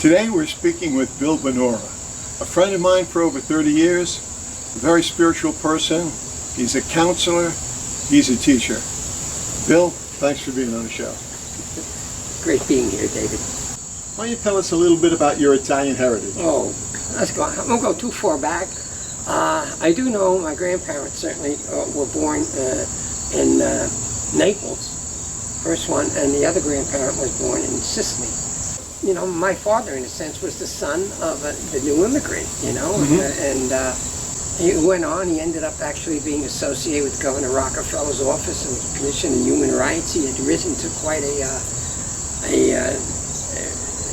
Today we're speaking with Bill Buonora, a friend of mine for over 30 years, a very spiritual person. He's a counselor, he's a teacher. Bill, thanks for being on the show. Great being here, David. Why don't you tell us a little bit about your Italian heritage? Oh, I won't go too far back. I do know my grandparents certainly were born in Naples, first one, and the other grandparent was born in Sicily. You know, my father, in a sense, was the son of the new immigrant, you know, and he went on, he ended up actually being associated with Governor Rockefeller's office and the Commission on Human Rights. He had risen to quite a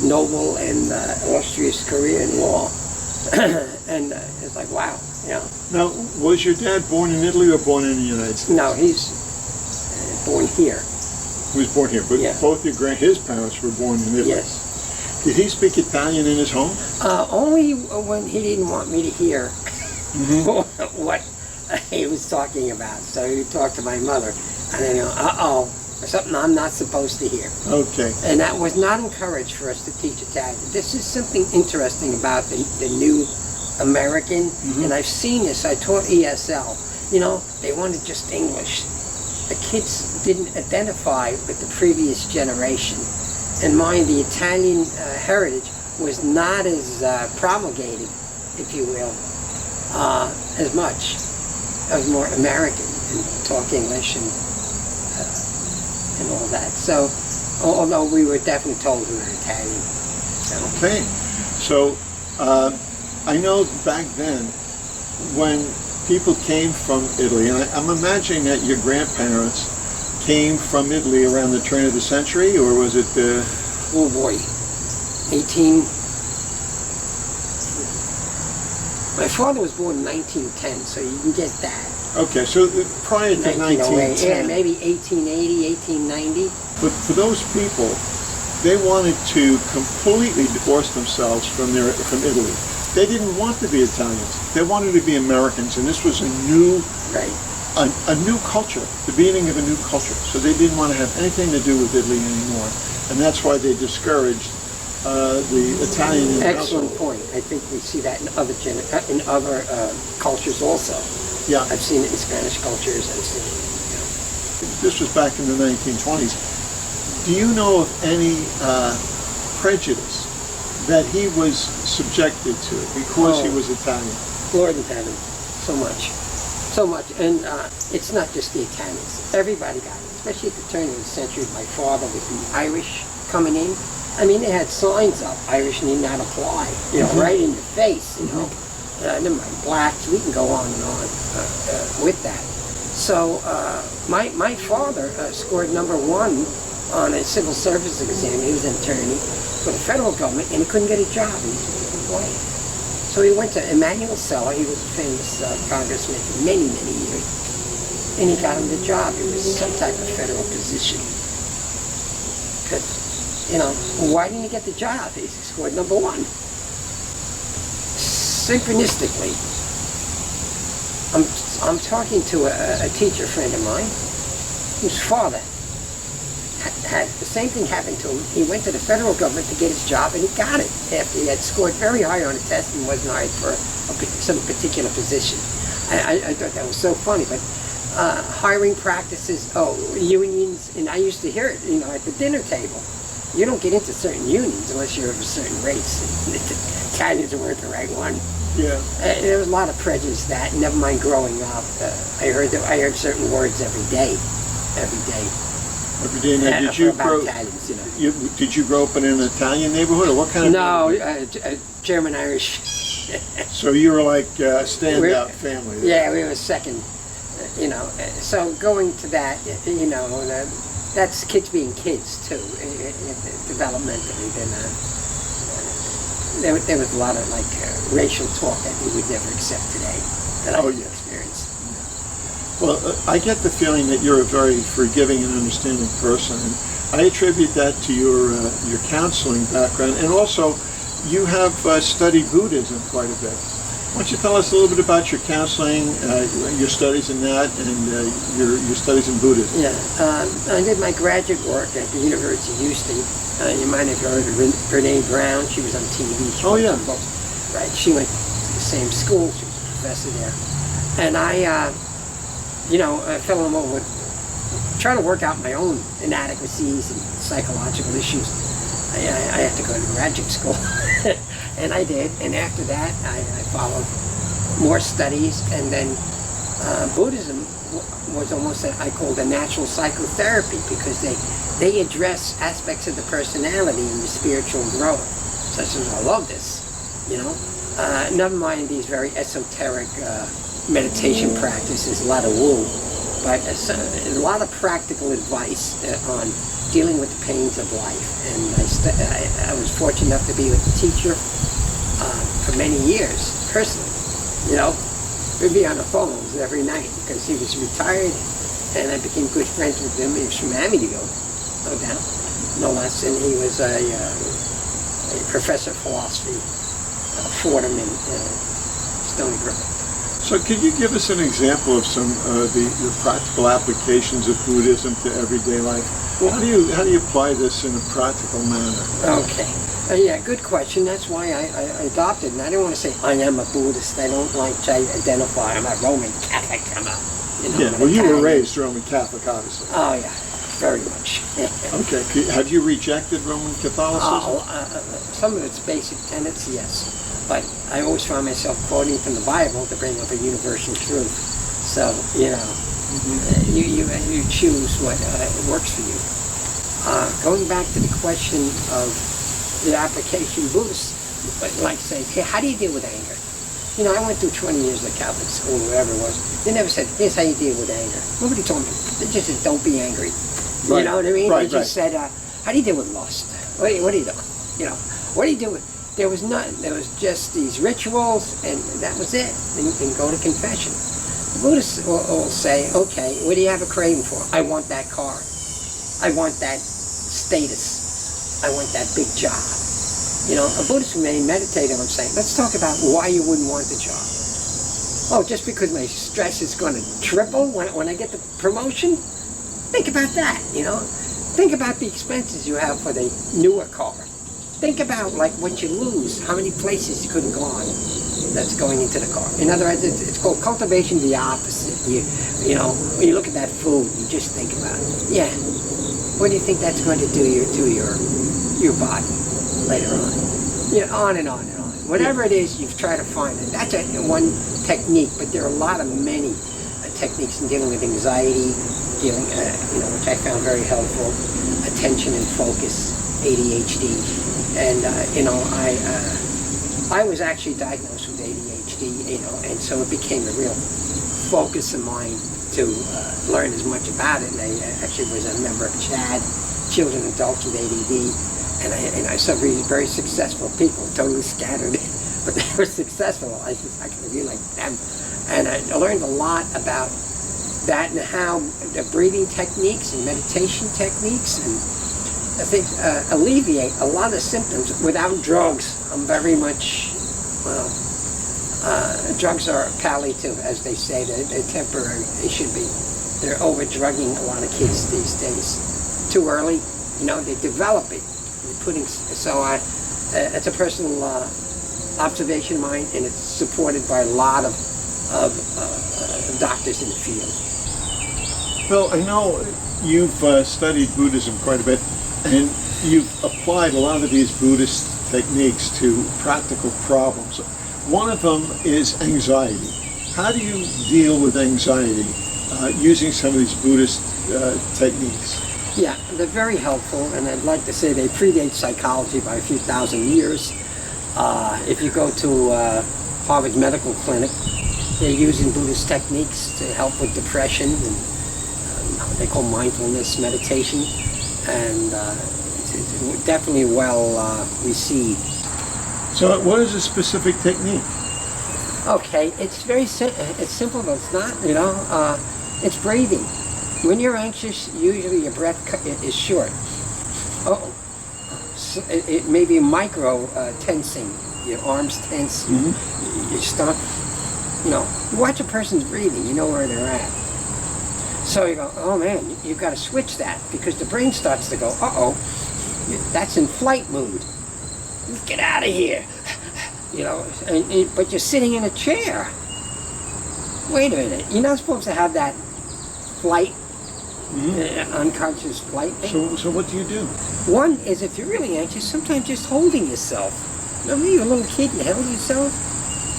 noble and illustrious career in law. And it's like, wow, you know. Now, was your dad born in Italy or born in the United States? No, he's born here. He was born here, but Yeah. both his parents were born in Italy. Yes. Did he speak Italian in his home? Only when he didn't want me to hear what he was talking about. So he talked to my mother, and then, uh-oh, something I'm not supposed to hear. Okay. And that was not encouraged for us to teach Italian. This is something interesting about the new American, and I've seen this. I taught ESL. You know, they wanted just English. The kids didn't identify with the previous generation. And mind, the Italian heritage was not as promulgated, if you will, as much. It was more American and talk English and all that. So, although we were definitely told we were Italian. So. Okay. So, I know back then, when people came from Italy, and I'm imagining that your grandparents came from Italy around the turn of the century, or was it oh boy, my father was born in 1910, so you can get that. Okay, so prior to 1910. Yeah, maybe 1880, 1890. But for those people, they wanted to completely divorce themselves from Italy. They didn't want to be Italians. They wanted to be Americans, and this was a new culture, the beginning of a new culture. So they didn't want to have anything to do with Italy anymore, and that's why they discouraged the Italian. Excellent point. I think we see that in other cultures also. Yeah, I've seen it in Spanish cultures. I've seen it. This was back in the 1920s. Do you know of any prejudice that he was subjected to because he was Italian? Lord in heaven, so much. So much, and it's not just the Italians. Everybody got it, especially at the turn of the century. My father with the Irish coming in. I mean, they had signs up, Irish need not apply, you know, right in your face, you know. Never mind, blacks, we can go on and on with that. So my father scored #1 on a civil service exam. He was an attorney for the federal government, and he couldn't get a job. He was employed. So he went to Emanuel Seller. He was a famous congressman for many, many years. And he got him the job. It was some type of federal position. Because, you know, why didn't he get the job? He scored #1. Synchronistically, I'm talking to a teacher friend of mine whose father had the same thing happen to him. He went to the federal government to get his job, and he got it after he had scored very high on a test and wasn't hired for some particular position. I thought that was so funny, but hiring practices, unions, and I used to hear it, you know, at the dinner table. You don't get into certain unions unless you're of a certain race. And the Italians weren't the right one. Yeah. There was a lot of prejudice that. Never mind growing up. I heard certain words every day. Every day. Now, did you grow? Italians, you know. Did you grow up in an Italian neighborhood, or what kind of? No, German Irish. So you were like a standout family. Yeah, we were second. You know, so going to that, you know, that's kids being kids too, developmentally. Then there was a lot of like racial talk that we would never accept today that I experienced. Well, I get the feeling that you're a very forgiving and understanding person, and I attribute that to your counseling background, and also you have studied Buddhism quite a bit. Why don't you tell us a little bit about your counseling, your studies in that, and your studies in Buddhism? Yeah, I did my graduate work at the University of Houston You might have heard of Brene Brown. She was on TV. She Oh, wrote yeah. some books. Right. She went to the same school. She was a professor there. And I fell in love with trying to work out my own inadequacies and psychological issues. I had to go to graduate school. And I did. And after that, I followed more studies. And then Buddhism was almost, I called a natural psychotherapy, because they address aspects of the personality and the spiritual growth, such as, I love this, never mind these very esoteric meditation practices, a lot of woo, but a lot of practical advice on dealing with the pains of life. And I was fortunate enough to be with the teacher for many years, personally. We'd be on the phones every night because he was retired, and I became good friends with him. He was from Amityville, no doubt, no less, and he was a professor of philosophy, Fordham in Stony Brook. So could you give us an example of some the practical applications of Buddhism to everyday life? How do you apply this in a practical manner? Okay. Yeah, good question. That's why I adopted, and I don't want to say I am a Buddhist. I don't like to identify. I'm a Roman Catholic. You were raised Roman Catholic, obviously. Oh, yeah, very much. Okay. Have you rejected Roman Catholicism? Some of its basic tenets, yes. But I always find myself quoting from the Bible to bring up a universal truth. So, you choose what works for you. Going back to the question of the application, Buddhists like to say, hey, how do you deal with anger? I went through 20 years of Catholic school, whatever it was. They never said, here's how you deal with anger. Nobody told me. They just said, don't be angry. Right. You know what I mean? Right, they just said, how do you deal with lust? What do you do? What do you do with? There was none. There was just these rituals, and that was it. And go to confession. The Buddhists will say, okay, what do you have a craving for? I want that car. I want that status. I want that big job. A Buddhist may meditate on saying, let's talk about why you wouldn't want the job. Oh, just because my stress is going to triple when I get the promotion? Think about that, Think about the expenses you have for the newer car. Think about what you lose, how many places you couldn't go on that's going into the car. In other words, it's called cultivation of the opposite. When you look at that food, you just think about it. Yeah. What do you think that's going to do to your body later on? On and on and on. Whatever it is, you've tried to find it. That's one technique, but there are many techniques in dealing with anxiety, which I found very helpful. Attention and focus, ADHD, and I was actually diagnosed with ADHD, and so it became a real focus of mine to learn as much about it. And I actually was a member of CHAD, Children and Adults with ADD, and I saw very successful people, totally scattered, but they were successful. I was not going to be like them. And I learned a lot about that and how the breathing techniques and meditation techniques, and I think alleviate a lot of symptoms without drugs. I'm very much, drugs are palliative, as they say. They're temporary. They should be. They're over-drugging a lot of kids these days. Too early, they develop it. It's a personal observation of mine, and it's supported by a lot of doctors in the field. Well, I know you've studied Buddhism quite a bit, and you've applied a lot of these Buddhist techniques to practical problems. One of them is anxiety. How do you deal with anxiety using some of these Buddhist techniques? Yeah, they're very helpful, and I'd like to say they predate psychology by a few thousand years. If you go to Harvard Medical Clinic, they're using Buddhist techniques to help with depression, and they call mindfulness meditation, and it's definitely well received. So what is a specific technique? Okay, it's very it's simple, but it's not, it's breathing. When you're anxious, usually your breath is short. So it may be micro tensing. Your arms tense, your stomach. Watch a person's breathing, you know where they're at. So you go, oh man, you've got to switch that, because the brain starts to go, That's in flight mood. Get out of here. You know, but you're sitting in a chair. Wait a minute. You're not supposed to have that flight, unconscious flight thing. So what do you do? One is, if you're really anxious, sometimes just holding yourself. Remember you were a little kid, you held yourself?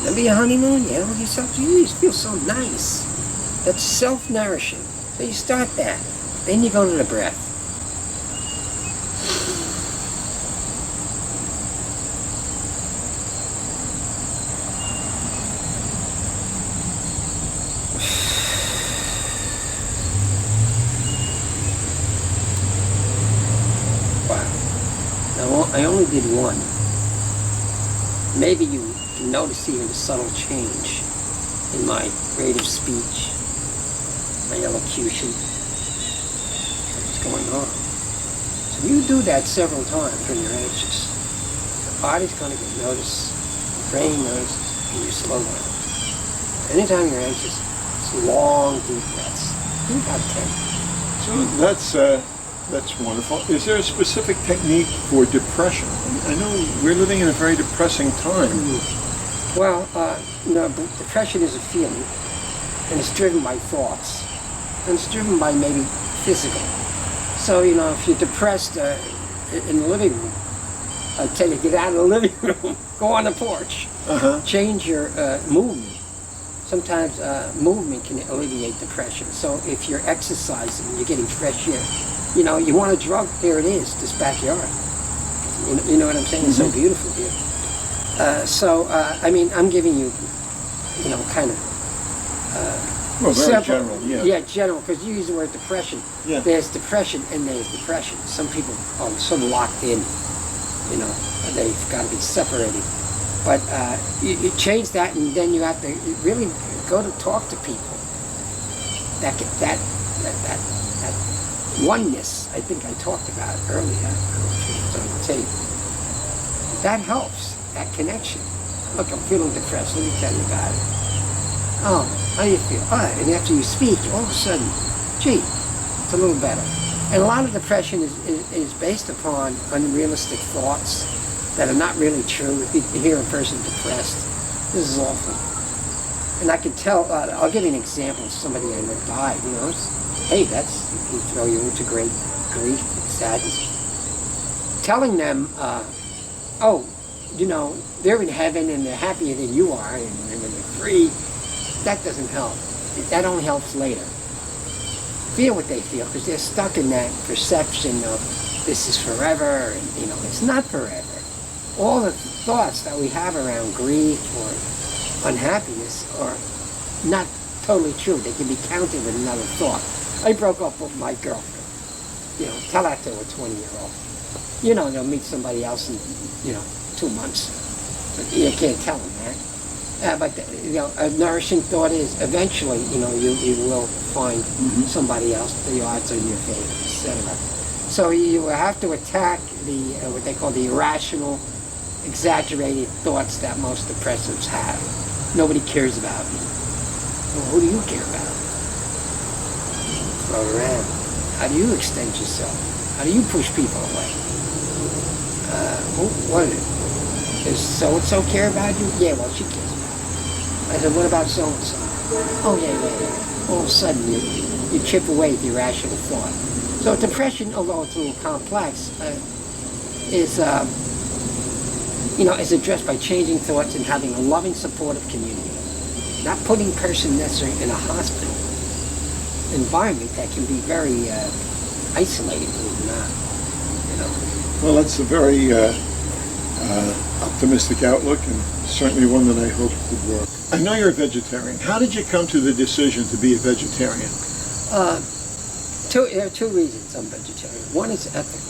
Remember your honeymoon, you held yourself? You just feel so nice. That's self-nourishing. So you start that. Then you go to the breath. I only did one. Maybe you can notice even a subtle change in my rate of speech, my elocution, what's going on. So you do that several times when you're anxious. The body's going to get notice, the brain notices, and you slow down. Anytime you're anxious, it's long, deep breaths. Do about 10. So that's wonderful. Is there a specific technique for depression? I know we're living in a very depressing time. Well, no, depression is a feeling, and it's driven by thoughts, and it's driven by maybe physical. So, you know, if you're depressed in the living room, I tell you, get out of the living room, go on the porch, change your movement. Sometimes movement can alleviate depression. So if you're exercising, you're getting fresh air. You know, you want a drug, here it is, this backyard. You know what I'm saying? It's so beautiful here. I mean, I'm giving you, you know, kind of... well, very general, yeah. Yeah, general, because you use the word depression. Yeah. There's depression and there's depression. Some people are sort of locked in, you know, they've got to be separated. But you change that, and then you have to really go to talk to people. That oneness, I think I talked about earlier on the tape. That helps, that connection. Look, I'm feeling depressed. Let me tell you about it. Oh, how do you feel? And after you speak, all of a sudden, gee, it's a little better. And a lot of depression is based upon unrealistic thoughts that are not really true. If you hear a person depressed, this is awful. And I can tell, I'll give you an example of somebody I know died, you know. Hey, it can throw you into great grief and sadness. Telling them, oh, you know, they're in heaven and they're happier than you are and they're free, that doesn't help. That only helps later. Feel what they feel, because they're stuck in that perception of this is forever, and, you know, it's not forever. All the thoughts that we have around grief or unhappiness are not totally true. They can be countered with another thought. I broke up with my girlfriend. You know, tell that to a 20-year-old. You know, they'll meet somebody else in, you know, 2 months. But you can't tell them that. But, you know, a nourishing thought is eventually, you know, you will find somebody else. The odds are in your favor, etc. So you have to attack the, what they call the irrational, exaggerated thoughts that most depressives have. Nobody cares about me. Well, who do you care about? Throw it around. How do you extend yourself? How do you push people away? What is it? Does so-and-so care about you? Yeah, well, she cares about you. I said, what about so-and-so? Oh, yeah. All of a sudden, you chip away at the irrational thought. So depression, although it's a little complex, is, you know, is addressed by changing thoughts and having a loving, supportive community. Not putting a person necessarily in a hospital environment that can be very isolating, believe it or not. You know. Well, that's a very optimistic outlook, and certainly one that I hope would work. I know you're a vegetarian. How did you come to the decision to be a vegetarian? There are two reasons I'm vegetarian. One is ethical.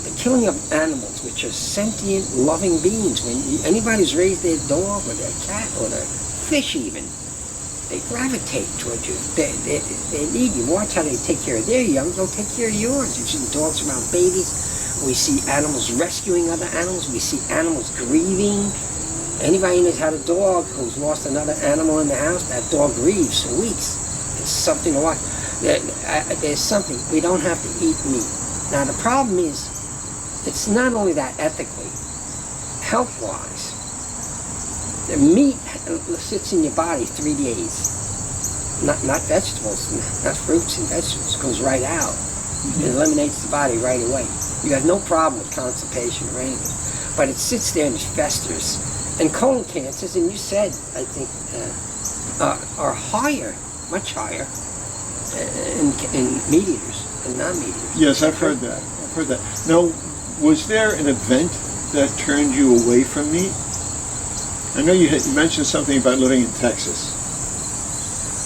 The killing of animals, which are sentient, loving beings. When anybody's raised their dog or their cat or their fish even, they gravitate towards you. They need you. Watch how they take care of their young, they'll take care of yours. You've seen dogs around babies. We see animals rescuing other animals. We see animals grieving. Anybody who's had a dog who's lost another animal in the house, that dog grieves for weeks. It's something to watch. There's something. We don't have to eat meat. Now the problem is, it's not only that ethically, health-wise. The meat sits in your body 3 days. Not vegetables, not fruits and vegetables. It goes right out. It eliminates the body right away. You have no problem with constipation or anything. But it sits there and it festers. And colon cancers, and you said, I think, are higher, much higher, in meat eaters and non-meat eaters. Yes, I've heard that. I've heard that. Now, was there an event that turned you away from meat? I know you mentioned something about living in Texas.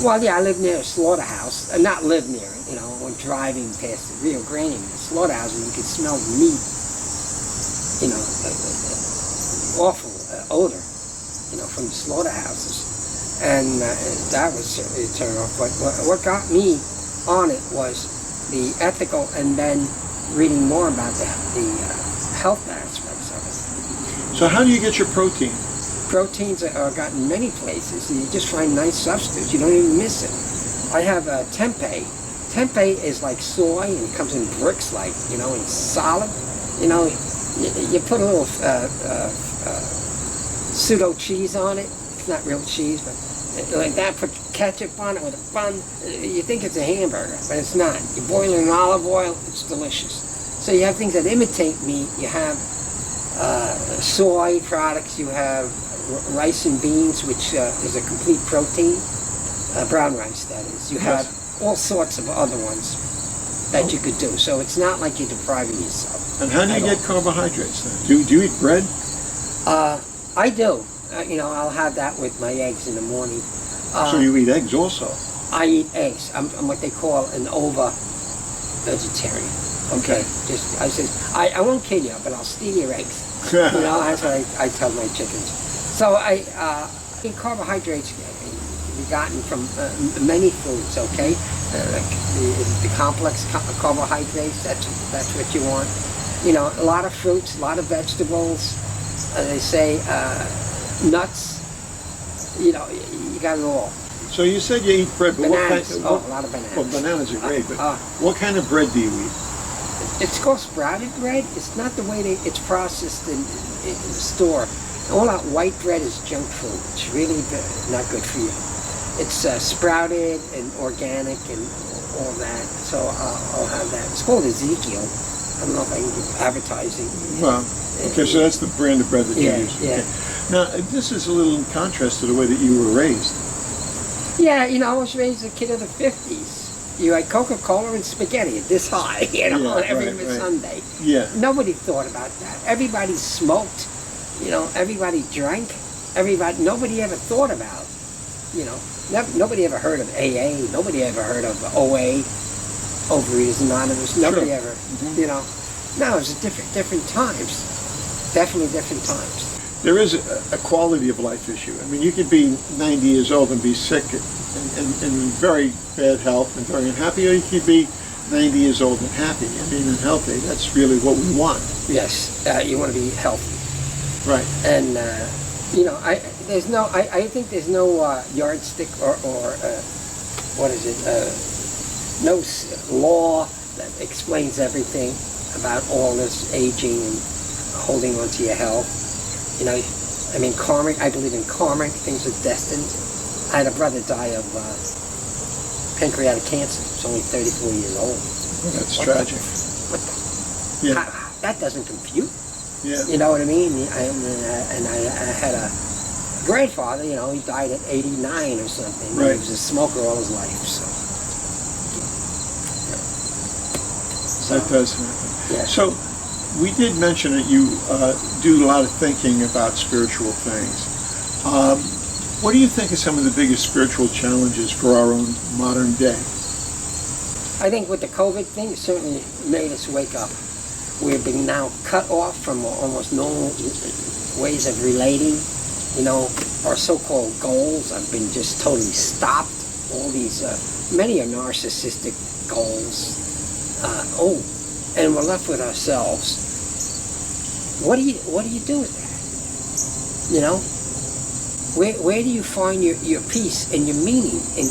Well, yeah, I live near a slaughterhouse. Not live near it, when driving past the Rio Grande, the slaughterhouse, and you could smell meat, awful odor, from the slaughterhouses. And that was certainly a turn off. But what got me on it was the ethical, and then reading more about the health aspects of it. So how do you get your protein? Proteins are gotten many places. You just find nice substitutes. You don't even miss it. I have tempeh. Tempeh is like soy, and it comes in bricks, and it's solid. You put a little pseudo cheese on it. It's not real cheese, but like that. Put ketchup on it with a bun. You think it's a hamburger, but it's not. You boil it in olive oil. It's delicious. So you have things that imitate meat. You have soy products. You have rice and beans, which is a complete protein. Brown rice, that is. You have all sorts of other ones that you could do. So it's not like you're depriving yourself. And how do you get carbohydrates then? Do you eat bread? I do. I'll have that with my eggs in the morning. So you eat eggs also? I eat eggs. I'm what they call an vegetarian. Okay. I won't kill you, but I'll steal your eggs. That's what I tell my chickens. So I think carbohydrates can be gotten from many foods. Okay, like the complex carbohydrates. That's what you want. A lot of fruits, a lot of vegetables. They say nuts. You got it all. So you said you eat bread, but bananas. a lot of bananas. Well, bananas are great, but what kind of bread do you eat? It's called sprouted bread. It's not the way it's processed in the store. All that white bread is junk food. It's really not good for you. It's sprouted and organic and all that. So I'll have that. It's called Ezekiel. I don't know if I can give advertising. Well, okay, so that's the brand of bread that you use. Yeah. Okay. Now, this is a little in contrast to the way that you were raised. Yeah, I was raised a kid of the 50s. You had Coca-Cola and spaghetti this high, every Sunday. Yeah. Nobody thought about that. Everybody smoked, everybody drank, nobody ever thought about, nobody ever heard of AA, nobody ever heard of OA, Overeaters Anonymous, nobody ever, No, it's different times, definitely different times. There is a quality of life issue. I mean, you could be 90 years old and be sick and in very bad health and very unhappy, or you could be 90 years old and happy. I mean, and healthy. That's really what we want. Yes, you want to be healthy. Right. And I think there's no yardstick or what is it? No law that explains everything about all this aging and holding on to your health. Karmic. I believe in karmic. Things are destined. I had a brother die of pancreatic cancer. He was only 34 years old. That's tragic. That doesn't compute. Yeah. You know what I mean? And I had a grandfather, he died at 89 or something. Right. He was a smoker all his life, That does happen. Yeah. So, we did mention that you do a lot of thinking about spiritual things. What do you think are some of the biggest spiritual challenges for our own modern day? I think with the COVID thing, it certainly made us wake up. We've been now cut off from almost normal ways of relating. Our so-called goals have been just totally stopped. All these, many are narcissistic goals. And we're left with ourselves. What do you do with that? Where do you find your peace and your meaning in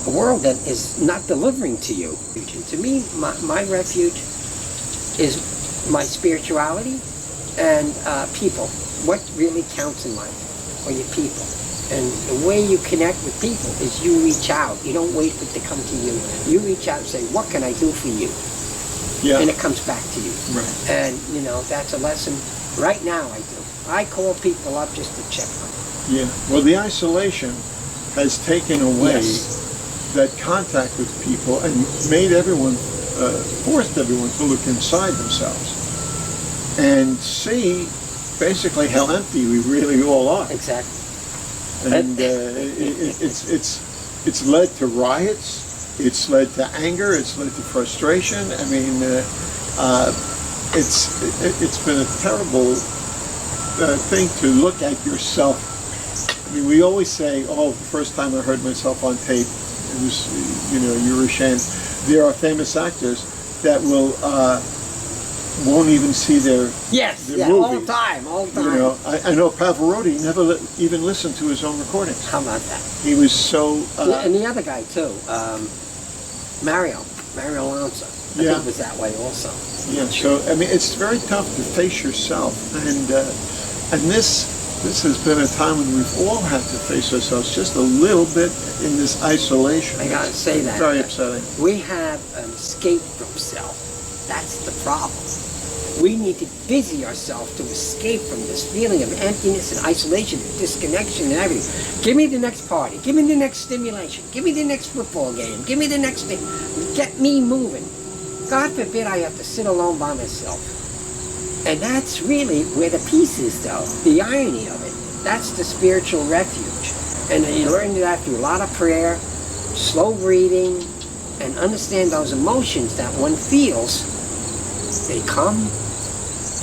a world that is not delivering to you? To me, my refuge is my spirituality, and people. What really counts in life are your people. And the way you connect with people is you reach out. You don't wait for it to come to you. You reach out and say, what can I do for you? Yeah. And it comes back to you. Right. And, that's a lesson right now I do. I call people up just to check on them. Yeah. Well, the isolation has taken away that contact with people and made everyone, forced everyone to look inside themselves and see basically how empty we really all are. Exactly. And it's led to riots, it's led to anger, it's led to frustration. I mean, it's been a terrible thing to look at yourself. I mean, we always say, oh, the first time I heard myself on tape, it was, you were ashamed. There are famous actors that won't even see their movies. all the time. I know Pavarotti never even listened to his own recordings. How about that? He was so... and the other guy, too, Mario Alonso. I think was that way also. Yeah, so, I mean, it's very tough to face yourself. And this has been a time when we've all had to face ourselves just a little bit in this isolation. I gotta say that. Very upsetting. We have an escape from self. That's the problem. We need to busy ourselves to escape from this feeling of emptiness and isolation and disconnection and everything. Give me the next party. Give me the next stimulation. Give me the next football game. Give me the next thing. Get me moving. God forbid I have to sit alone by myself. And that's really where the peace is, though. The irony of it. That's the spiritual refuge. And you learn that through a lot of prayer, slow breathing, and understand those emotions that one feels. They come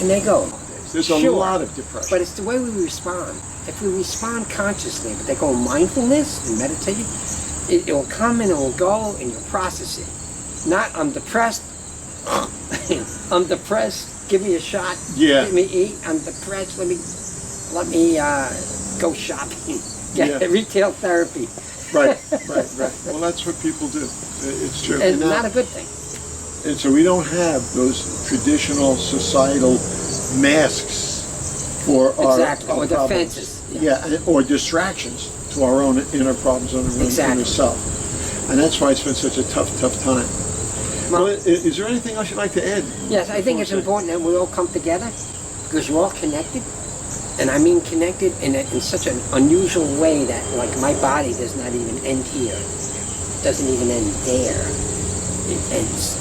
and they go. There's a lot of depression. But it's the way we respond. If we respond consciously, but they go mindfulness and meditating, it will come and it will go and you'll process it. Not, I'm depressed. I'm depressed. Give me a shot. Yeah. Let me eat. I'm depressed. Let me go shopping. Get retail therapy. Right. Well, that's what people do. It's true. And not a good thing. And so we don't have those traditional societal masks for our or problems. defenses. Or distractions to our own inner problems and our own inner self. And that's why it's been such a tough time. Well, is there anything else you'd like to add? Yes, I think it's important that we all come together because we're all connected. And I mean connected in such an unusual way that, like, my body does not even end here. It doesn't even end there. It ends.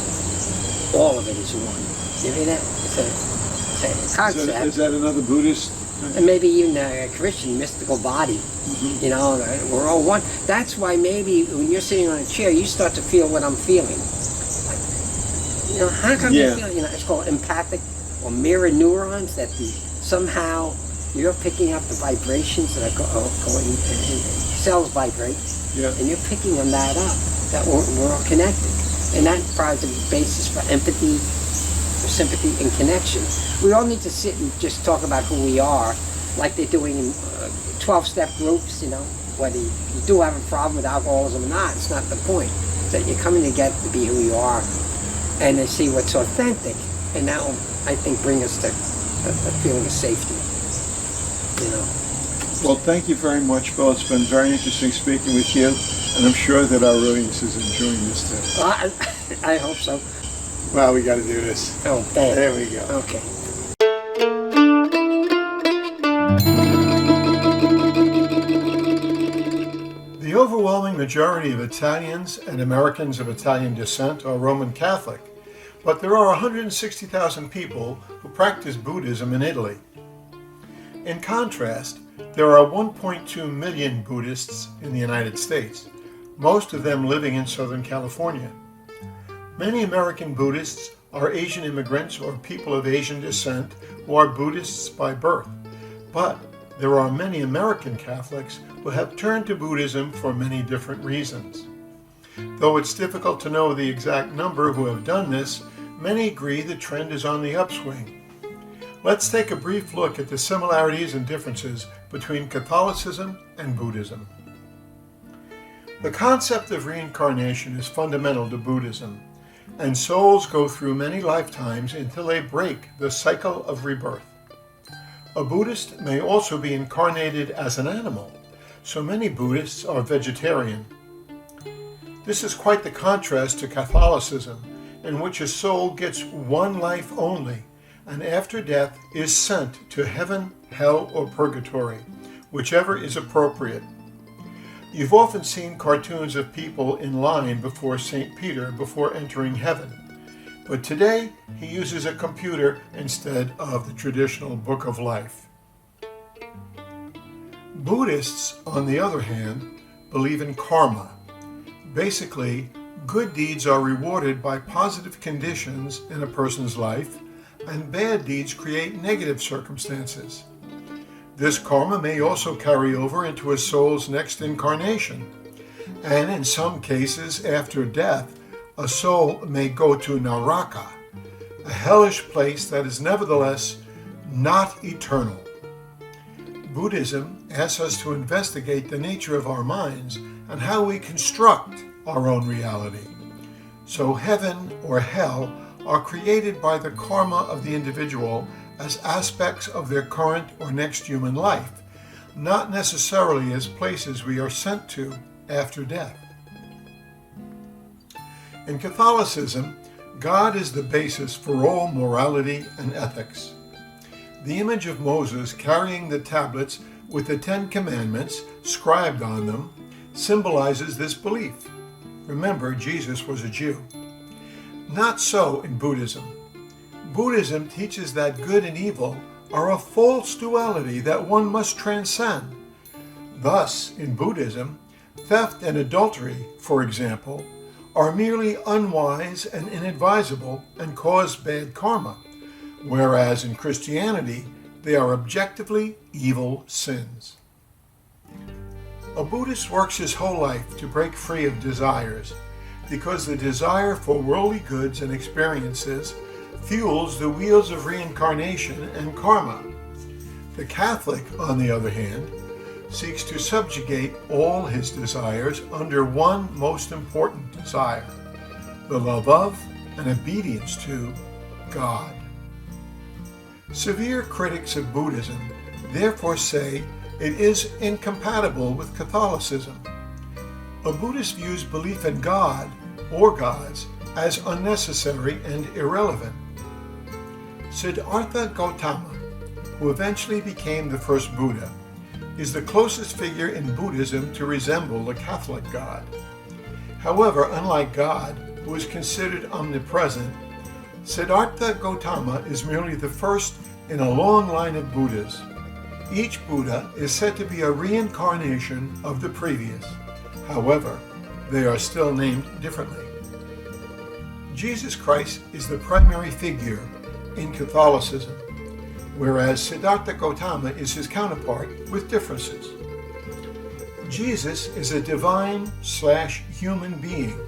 All of it is one. You hear that? It's a concept. Is that another Buddhist? And maybe even a Christian mystical body. Mm-hmm. We're all one. That's why maybe when you're sitting on a chair, you start to feel what I'm feeling. Like, how come you feel? It's called empathic or mirror neurons. That somehow you're picking up the vibrations that are going. And cells vibrate, and you're picking on that up. That we're all connected. And that provides the basis for empathy, for sympathy, and connection. We all need to sit and just talk about who we are, like they're doing in 12-step groups, whether you do have a problem with alcoholism or not, it's not the point. It's that you're coming together to be who you are, and to see what's authentic, and that will, I think, bring us to a feeling of safety, Well, thank you very much, Bill. It's been very interesting speaking with you, and I'm sure that our audience is enjoying this too. I hope so. Well, we got to do this. Okay. There we go. Okay. The overwhelming majority of Italians and Americans of Italian descent are Roman Catholic, but there are 160,000 people who practice Buddhism in Italy. In contrast, there are 1.2 million Buddhists in the United States, most of them living in Southern California. Many American Buddhists are Asian immigrants or people of Asian descent who are Buddhists by birth, but there are many American Catholics who have turned to Buddhism for many different reasons. Though it's difficult to know the exact number who have done this, many agree the trend is on the upswing. Let's take a brief look at the similarities and differences between Catholicism and Buddhism. The concept of reincarnation is fundamental to Buddhism. and souls go through many lifetimes until they break the cycle of rebirth. A Buddhist may also be incarnated as an animal, so many Buddhists are vegetarian. This is quite the contrast to Catholicism, in which a soul gets one life only, and after death is sent to heaven, hell, or purgatory, whichever is appropriate. You've often seen cartoons of people in line before St. Peter before entering heaven, but today he uses a computer instead of the traditional Book of Life. Buddhists, on the other hand, believe in karma. Basically, good deeds are rewarded by positive conditions in a person's life, and bad deeds create negative circumstances. This karma may also carry over into a soul's next incarnation, and in some cases, after death, a soul may go to Naraka, a hellish place that is nevertheless not eternal. Buddhism asks us to investigate the nature of our minds and how we construct our own reality. So heaven or hell are created by the karma of the individual as aspects of their current or next human life, not necessarily as places we are sent to after death. In Catholicism, God is the basis for all morality and ethics. The image of Moses carrying the tablets with the 10 Commandments scribed on them symbolizes this belief. Remember, Jesus was a Jew. Not so in Buddhism. Buddhism teaches that good and evil are a false duality that one must transcend. Thus, in Buddhism, theft and adultery, for example, are merely unwise and inadvisable and cause bad karma, whereas in Christianity, they are objectively evil sins. A Buddhist works his whole life to break free of desires, because the desire for worldly goods and experiences fuels the wheels of reincarnation and karma. The Catholic, on the other hand, seeks to subjugate all his desires under one most important desire, the love of and obedience to God. Severe critics of Buddhism therefore say it is incompatible with Catholicism. A Buddhist views belief in God or gods as unnecessary and irrelevant. Siddhartha Gautama, who eventually became the first Buddha, is the closest figure in Buddhism to resemble the Catholic God. However, unlike God, who is considered omnipresent, Siddhartha Gautama is merely the first in a long line of Buddhas. Each Buddha is said to be a reincarnation of the previous. However, they are still named differently. Jesus Christ is the primary figure in Catholicism, whereas Siddhartha Gautama is his counterpart with differences. Jesus is a divine/human being,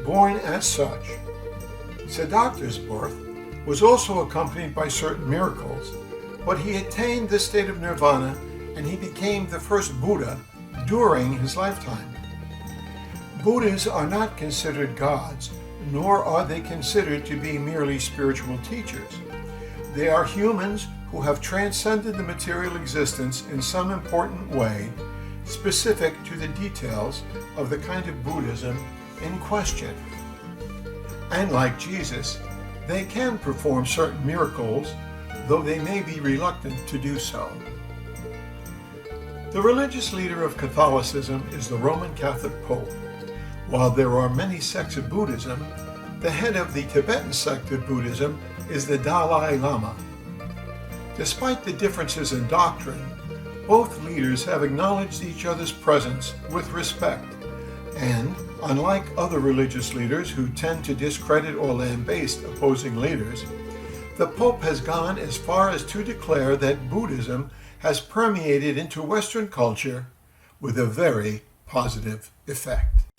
born as such. Siddhartha's birth was also accompanied by certain miracles, but he attained this state of nirvana and he became the first Buddha during his lifetime. Buddhas are not considered gods, nor are they considered to be merely spiritual teachers. They are humans who have transcended the material existence in some important way, specific to the details of the kind of Buddhism in question. And like Jesus, they can perform certain miracles, though they may be reluctant to do so. The religious leader of Catholicism is the Roman Catholic Pope. While there are many sects of Buddhism, the head of the Tibetan sect of Buddhism is the Dalai Lama. Despite the differences in doctrine, both leaders have acknowledged each other's presence with respect, and, unlike other religious leaders who tend to discredit or lambaste opposing leaders, the Pope has gone as far as to declare that Buddhism has permeated into Western culture with a very positive effect.